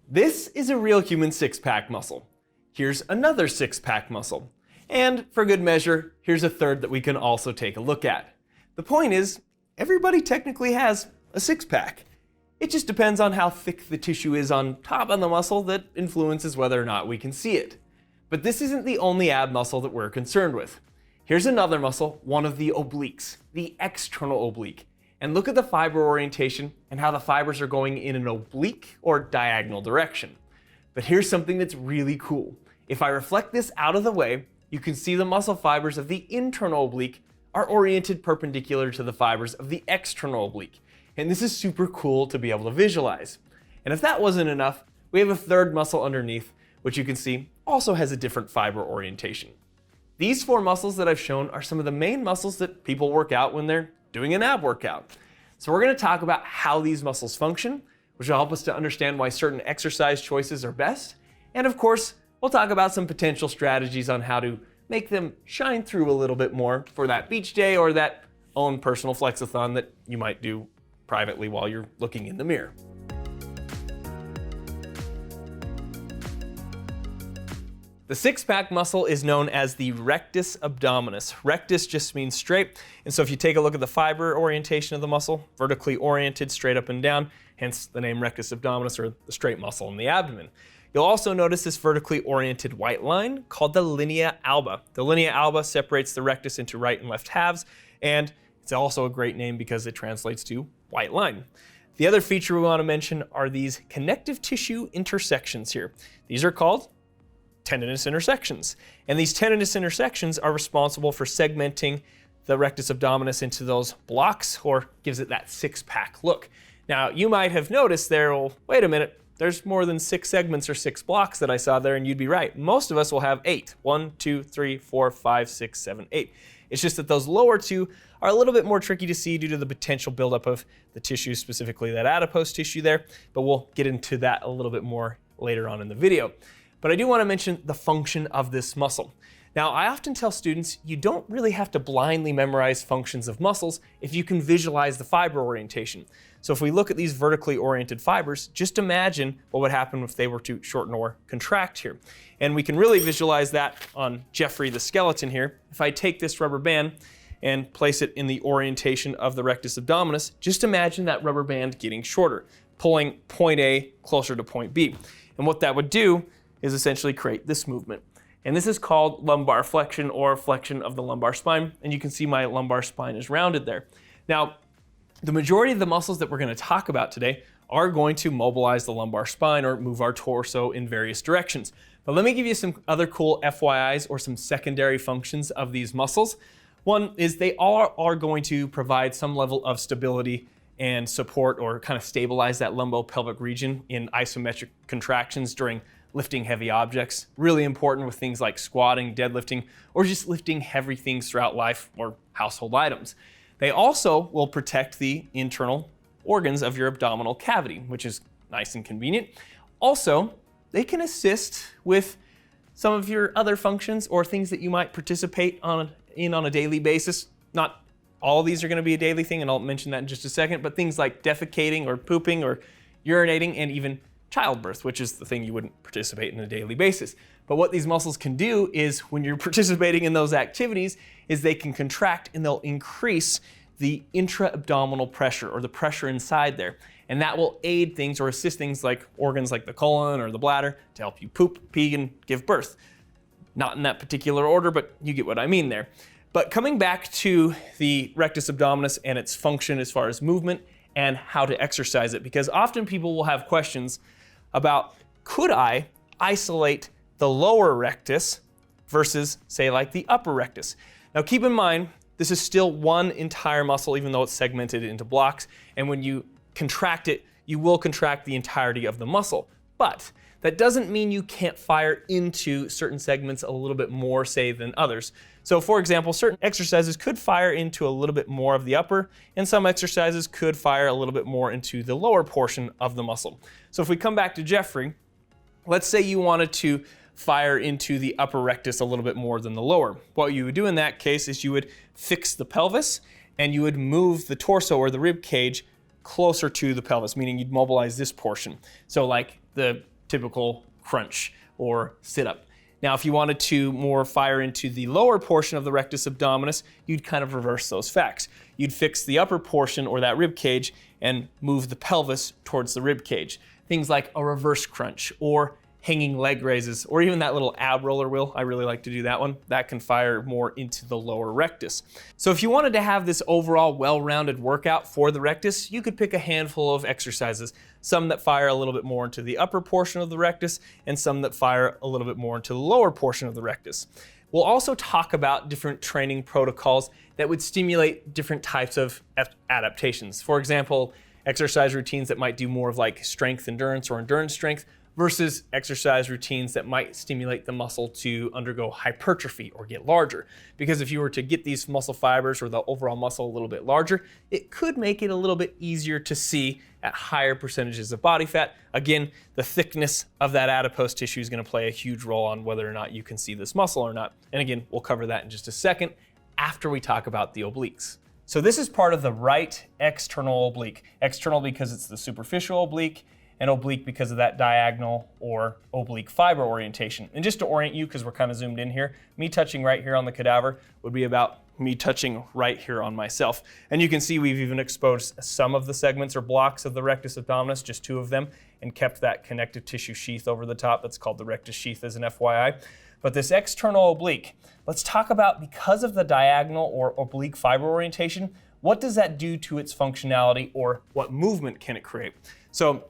This is a real human six-pack muscle. Here's another six-pack muscle. And for good measure, here's a third that we can also take a look at. The point is, everybody technically has a six-pack. It just depends on how thick the tissue is on top of the muscle that influences whether or not we can see it. But this isn't the only ab muscle that we're concerned with. Here's another muscle, one of the obliques, the external oblique. And look at the fiber orientation and how the fibers are going in an oblique or diagonal direction. But here's something that's really cool. If I reflect this out of the way, you can see the muscle fibers of the internal oblique are oriented perpendicular to the fibers of the external oblique. And this is super cool to be able to visualize. And if that wasn't enough, we have a third muscle underneath, which you can see also has a different fiber orientation. These four muscles that I've shown are some of the main muscles that people work out when they're doing an ab workout. So we're going to talk about how these muscles function, which will help us to understand why certain exercise choices are best. And of course, we'll talk about some potential strategies on how to make them shine through a little bit more for that beach day or that own personal flexathon that you might do privately while you're looking in the mirror. The six-pack muscle is known as the rectus abdominis. Rectus just means straight, and so if you take a look at the fiber orientation of the muscle, vertically oriented, straight up and down, hence the name rectus abdominis, or the straight muscle in the abdomen. You'll also notice this vertically oriented white line called the linea alba. The linea alba separates the rectus into right and left halves, and it's also a great name because it translates to white line. The other feature we want to mention are these connective tissue intersections here. These are called tendinous intersections. And these tendinous intersections are responsible for segmenting the rectus abdominis into those blocks, or gives it that six-pack look. Now, you might have noticed there, well, wait a minute, there's more than 6 segments or 6 blocks that I saw there, and you'd be right. Most of us will have 8. 1, 2, 3, 4, 5, 6, 7, 8. It's just that those lower two are a little bit more tricky to see due to the potential buildup of the tissue, specifically that adipose tissue there, but we'll get into that a little bit more later on in the video. But I do want to mention the function of this muscle. Now, I often tell students you don't really have to blindly memorize functions of muscles if you can visualize the fiber orientation. So if we look at these vertically oriented fibers, just imagine what would happen if they were to shorten or contract here. And we can really visualize that on Jeffrey the skeleton here. If I take this rubber band and place it in the orientation of the rectus abdominis, just imagine that rubber band getting shorter, pulling point A closer to point B. And what that would do is essentially create this movement. And this is called lumbar flexion or flexion of the lumbar spine. And you can see my lumbar spine is rounded there. Now, the majority of the muscles that we're going to talk about today are going to mobilize the lumbar spine or move our torso in various directions. But let me give you some other cool FYIs or some secondary functions of these muscles. One is they all are going to provide some level of stability and support or kind of stabilize that lumbopelvic region in isometric contractions during lifting heavy objects. Really important with things like squatting, deadlifting, or just lifting heavy things throughout life or household items. They also will protect the internal organs of your abdominal cavity, which is nice and convenient. Also, they can assist with some of your other functions or things that you might participate in on a daily basis. Not all of these are going to be a daily thing, and I'll mention that in just a second, but things like defecating or pooping or urinating and even childbirth, which is the thing you wouldn't participate in on a daily basis. But what these muscles can do is when you're participating in those activities is they can contract and they'll increase the intra-abdominal pressure or the pressure inside there. And that will aid things or assist things like organs like the colon or the bladder to help you poop, pee, and give birth. Not in that particular order, but you get what I mean there. But coming back to the rectus abdominis and its function as far as movement and how to exercise it, because often people will have questions about, could I isolate the lower rectus versus, say, like the upper rectus? Now keep in mind, this is still one entire muscle, even though it's segmented into blocks. And when you contract it, you will contract the entirety of the muscle. But that doesn't mean you can't fire into certain segments a little bit more, say, than others. So for example, certain exercises could fire into a little bit more of the upper, and some exercises could fire a little bit more into the lower portion of the muscle. So if we come back to Jeffrey, let's say you wanted to fire into the upper rectus a little bit more than the lower. What you would do in that case is you would fix the pelvis and you would move the torso or the rib cage closer to the pelvis, meaning you'd mobilize this portion. So like the typical crunch or sit-up. Now, if you wanted to more fire into the lower portion of the rectus abdominis, you'd kind of reverse those facts. You'd fix the upper portion or that rib cage and move the pelvis towards the rib cage. Things like a reverse crunch or hanging leg raises, or even that little ab roller wheel. I really like to do that one. That can fire more into the lower rectus. So if you wanted to have this overall well-rounded workout for the rectus, you could pick a handful of exercises, some that fire a little bit more into the upper portion of the rectus and some that fire a little bit more into the lower portion of the rectus. We'll also talk about different training protocols that would stimulate different types of adaptations. For example, exercise routines that might do more of like strength endurance or endurance strength versus exercise routines that might stimulate the muscle to undergo hypertrophy or get larger. Because if you were to get these muscle fibers or the overall muscle a little bit larger, it could make it a little bit easier to see at higher percentages of body fat. Again, the thickness of that adipose tissue is going to play a huge role on whether or not you can see this muscle or not. And again, we'll cover that in just a second after we talk about the obliques. So this is part of the right external oblique. External because it's the superficial oblique, and oblique because of that diagonal or oblique fiber orientation. And just to orient you, because we're kind of zoomed in here, me touching right here on the cadaver would be about me touching right here on myself. And you can see we've even exposed some of the segments or blocks of the rectus abdominis, just 2 of them, and kept that connective tissue sheath over the top. That's called the rectus sheath as an FYI. But this external oblique, let's talk about, because of the diagonal or oblique fiber orientation, what does that do to its functionality, or what movement can it create? So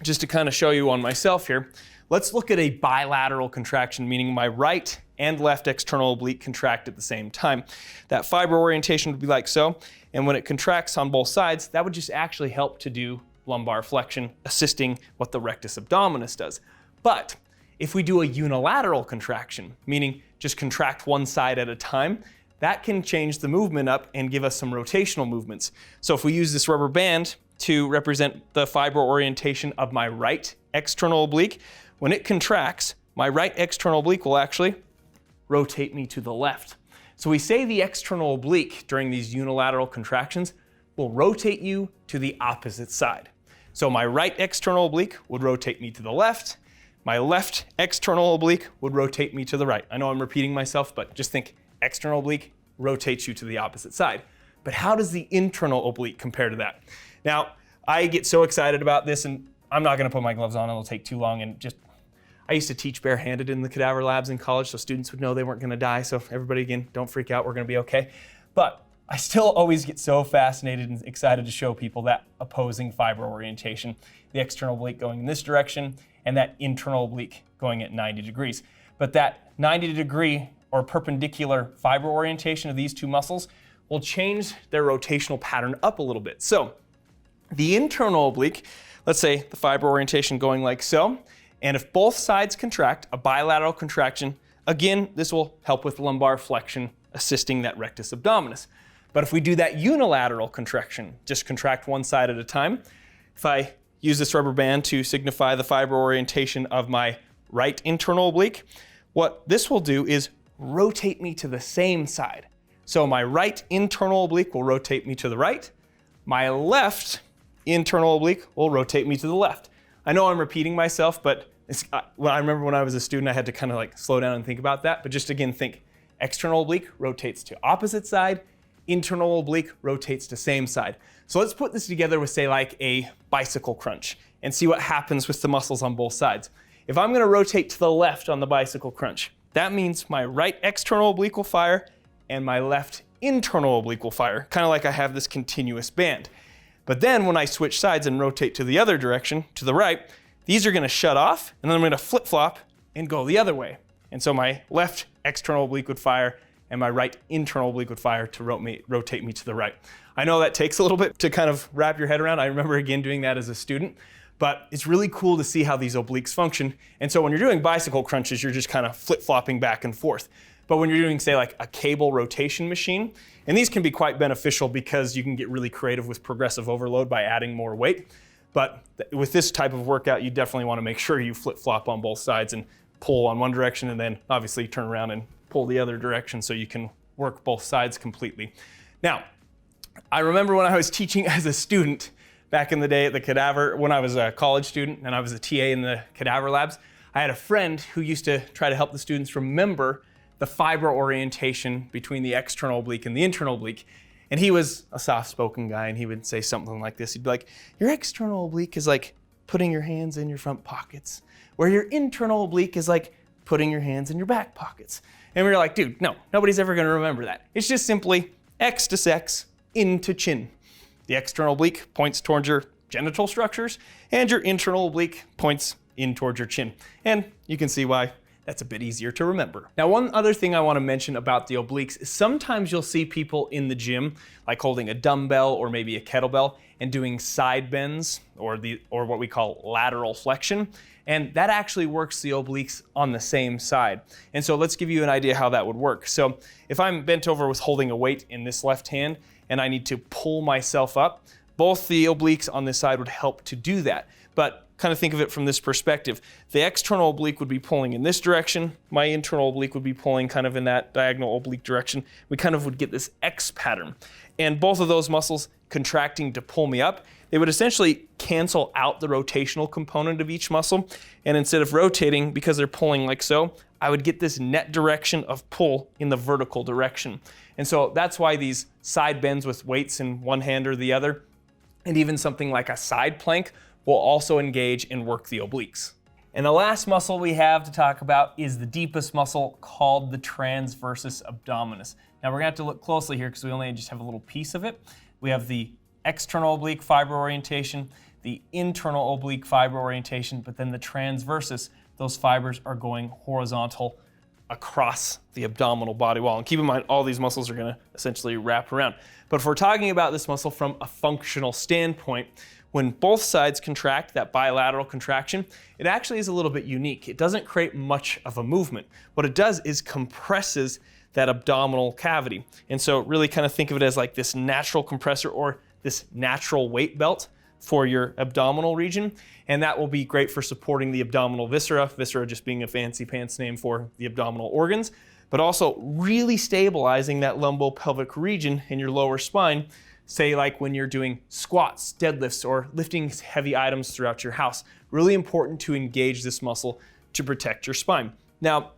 just to kind of show you on myself here, let's look at a bilateral contraction, meaning my right and left external oblique contract at the same time. That fiber orientation would be like so, and when it contracts on both sides, that would just actually help to do lumbar flexion, assisting what the rectus abdominis does. But if we do a unilateral contraction, meaning just contract one side at a time, that can change the movement up and give us some rotational movements. So if we use this rubber band to represent the fiber orientation of my right external oblique, when it contracts, my right external oblique will actually rotate me to the left. So we say the external oblique during these unilateral contractions will rotate you to the opposite side. So my right external oblique would rotate me to the left. My left external oblique would rotate me to the right. I know I'm repeating myself, but just think external oblique rotates you to the opposite side. But how does the internal oblique compare to that? Now, I get so excited about this, and I'm not gonna put my gloves on, it'll take too long, and I used to teach barehanded in the cadaver labs in college, so students would know they weren't gonna die, so everybody, again, don't freak out, we're gonna be okay. But I still always get so fascinated and excited to show people that opposing fiber orientation, the external oblique going in this direction, and that internal oblique going at 90 degrees. But that 90 degree or perpendicular fiber orientation of these 2 muscles will change their rotational pattern up a little bit. So the internal oblique, let's say the fiber orientation going like so, and if both sides contract, a bilateral contraction, again, this will help with lumbar flexion, assisting that rectus abdominis. But if we do that unilateral contraction, just contract one side at a time, if I use this rubber band to signify the fiber orientation of my right internal oblique, what this will do is rotate me to the same side. So my right internal oblique will rotate me to the right. My left internal oblique will rotate me to the left. I know I'm repeating myself, but I remember when I was a student, I had to kind of like slow down and think about that. But just again, think external oblique rotates to opposite side, internal oblique rotates to same side. So let's put this together with, say, like a bicycle crunch and see what happens with the muscles on both sides. If I'm gonna rotate to the left on the bicycle crunch, that means my right external oblique will fire and my left internal oblique will fire, kind of like I have this continuous band. But then when I switch sides and rotate to the other direction, to the right, these are gonna shut off, and then I'm gonna flip-flop and go the other way. And so my left external oblique would fire, and my right internal oblique would fire to rotate me to the right. I know that takes a little bit to kind of wrap your head around. I remember, again, doing that as a student, but it's really cool to see how these obliques function. And so when you're doing bicycle crunches, you're just kind of flip-flopping back and forth. But when you're doing, say, like a cable rotation machine, and these can be quite beneficial because you can get really creative with progressive overload by adding more weight. But with this type of workout, you definitely want to make sure you flip-flop on both sides and pull on one direction, and then obviously turn around and pull the other direction so you can work both sides completely. Now, I remember when I was teaching as a student, back in the day at the cadaver, when I was a college student and I was a TA in the cadaver labs, I had a friend who used to try to help the students remember the fiber orientation between the external oblique and the internal oblique. And he was a soft-spoken guy, and he would say something like this. He'd be like, your external oblique is like putting your hands in your front pockets, where your internal oblique is like putting your hands in your back pockets. And we were like, dude, no, nobody's ever gonna remember that. It's just simply X to sex, in to chin. The external oblique points towards your genital structures, and your internal oblique points in towards your chin. And you can see why that's a bit easier to remember. Now, one other thing I want to mention about the obliques is sometimes you'll see people in the gym, like holding a dumbbell or maybe a kettlebell and doing side bends or what we call lateral flexion. And that actually works the obliques on the same side. And so let's give you an idea how that would work. So if I'm bent over with holding a weight in this left hand and I need to pull myself up, both the obliques on this side would help to do that. But kind of think of it from this perspective. The external oblique would be pulling in this direction. My internal oblique would be pulling kind of in that diagonal oblique direction. We kind of would get this X pattern. And both of those muscles contracting to pull me up, they would essentially cancel out the rotational component of each muscle. And instead of rotating, because they're pulling like so, I would get this net direction of pull in the vertical direction. And so that's why these side bends with weights in one hand or the other, and even something like a side plank, will also engage and work the obliques. And the last muscle we have to talk about is the deepest muscle, called the transversus abdominis. Now we're gonna have to look closely here because we only just have a little piece of it. We have the external oblique fiber orientation, the internal oblique fiber orientation, but then the transversus, those fibers are going horizontal across the abdominal body wall. And keep in mind, all these muscles are gonna essentially wrap around. But if we're talking about this muscle from a functional standpoint, when both sides contract, that bilateral contraction, it actually is a little bit unique. It doesn't create much of a movement. What it does is compresses that abdominal cavity. And so really kind of think of it as like this natural compressor or this natural weight belt for your abdominal region. And that will be great for supporting the abdominal viscera, viscera just being a fancy pants name for the abdominal organs, but also really stabilizing that lumbopelvic region in your lower spine. Say like when you're doing squats, deadlifts, or lifting heavy items throughout your house. Really important to engage this muscle to protect your spine. Now,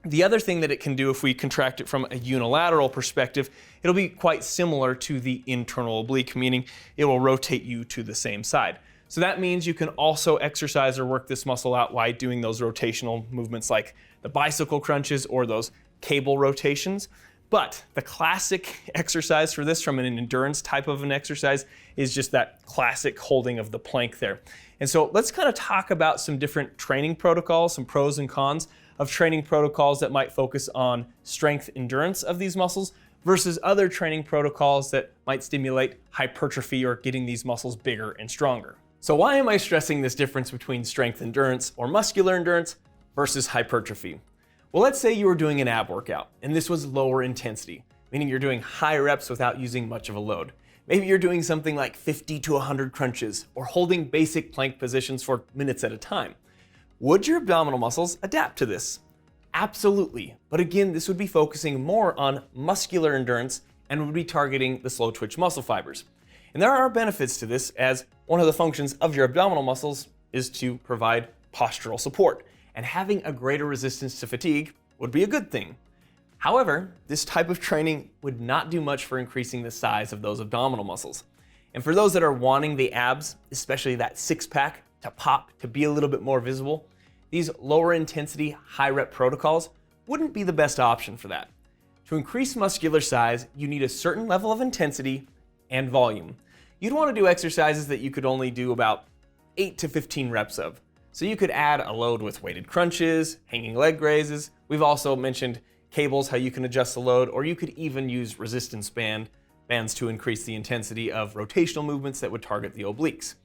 the other thing that it can do if we contract it from a unilateral perspective, it'll be quite similar to the internal oblique, meaning it will rotate you to the same side. So that means you can also exercise or work this muscle out while doing those rotational movements like the bicycle crunches or those cable rotations. But the classic exercise for this from an endurance type of an exercise is just that classic holding of the plank there. And so let's kind of talk about some different training protocols, some pros and cons of training protocols that might focus on strength endurance of these muscles versus other training protocols that might stimulate hypertrophy or getting these muscles bigger and stronger. So why am I stressing this difference between strength endurance or muscular endurance versus hypertrophy? Well, let's say you were doing an ab workout and this was lower intensity, meaning you're doing high reps without using much of a load. Maybe you're doing something like 50 to 100 crunches or holding basic plank positions for minutes at a time. Would your abdominal muscles adapt to this? Absolutely. But again, this would be focusing more on muscular endurance and would be targeting the slow twitch muscle fibers. And there are benefits to this, as one of the functions of your abdominal muscles is to provide postural support. And having a greater resistance to fatigue would be a good thing. However, this type of training would not do much for increasing the size of those abdominal muscles. And for those that are wanting the abs, especially that six-pack, to pop, to be a little bit more visible, these lower intensity, high rep protocols wouldn't be the best option for that. To increase muscular size, you need a certain level of intensity and volume. You'd want to do exercises that you could only do about 8 to 15 reps of. So you could add a load with weighted crunches, hanging leg raises. We've also mentioned cables, how you can adjust the load, or you could even use resistance bands to increase the intensity of rotational movements that would target the obliques.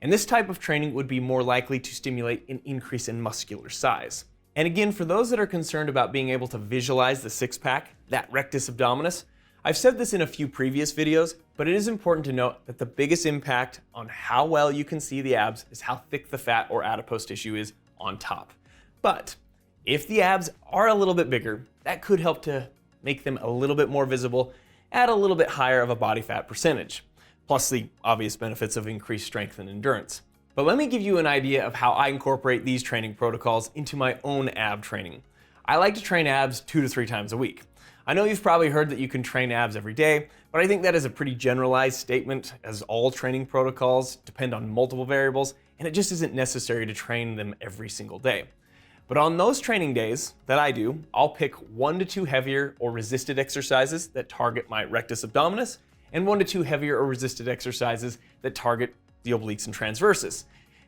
And this type of training would be more likely to stimulate an increase in muscular size. And again, for those that are concerned about being able to visualize the six-pack, that rectus abdominis, I've said this in a few previous videos, but it is important to note that the biggest impact on how well you can see the abs is how thick the fat or adipose tissue is on top. But if the abs are a little bit bigger, that could help to make them a little bit more visible at a little bit higher of a body fat percentage. plus the obvious benefits of increased strength and endurance. But let me give you an idea of how I incorporate these training protocols into my own ab training. I like to train abs 2 to 3 times a week. I know you've probably heard that you can train abs every day, but I think that is a pretty generalized statement, as all training protocols depend on multiple variables, and it just isn't necessary to train them every single day. But on those training days that I do, I'll pick 1 to 2 heavier or resisted exercises that target my rectus abdominis, and 1 to 2 heavier or resisted exercises that target the obliques and transversus.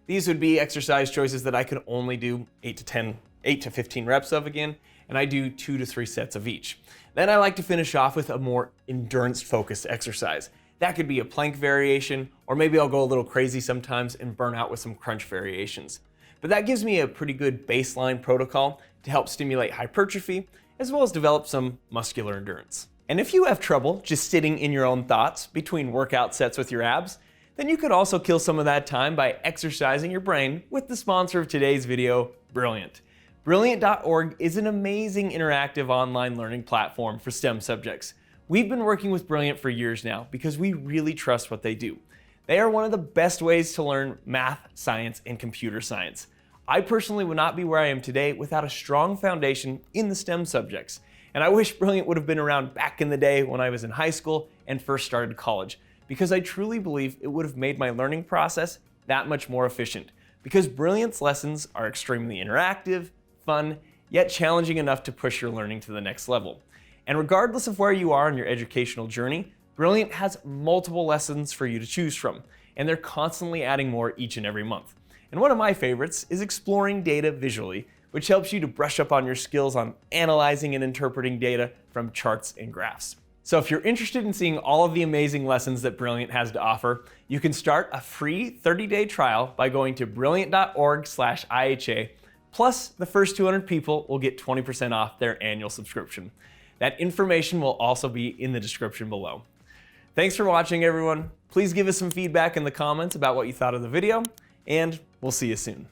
These would be exercise choices that I could only do 8 to 15 reps of again, and I do 2 to 3 sets of each. Then I like to finish off with a more endurance-focused exercise. That could be a plank variation, or maybe I'll go a little crazy sometimes and burn out with some crunch variations. But that gives me a pretty good baseline protocol to help stimulate hypertrophy, as well as develop some muscular endurance. And if you have trouble just sitting in your own thoughts between workout sets with your abs, then you could also kill some of that time by exercising your brain with the sponsor of today's video, Brilliant. Brilliant.org is an amazing interactive online learning platform for STEM subjects. We've been working with Brilliant for years now because we really trust what they do. They are one of the best ways to learn math, science, and computer science. I personally would not be where I am today without a strong foundation in the STEM subjects. And I wish Brilliant would have been around back in the day when I was in high school and first started college, because I truly believe it would have made my learning process that much more efficient. Because Brilliant's lessons are extremely interactive, fun, yet challenging enough to push your learning to the next level. And regardless of where you are in your educational journey, Brilliant has multiple lessons for you to choose from, and they're constantly adding more each and every month. And one of my favorites is exploring data visually, which helps you to brush up on your skills on analyzing and interpreting data from charts and graphs. So if you're interested in seeing all of the amazing lessons that Brilliant has to offer, you can start a free 30-day trial by going to brilliant.org/IHA. Plus, the first 200 people will get 20% off their annual subscription. That information will also be in the description below. Thanks for watching, everyone. Please give us some feedback in the comments about what you thought of the video, and we'll see you soon.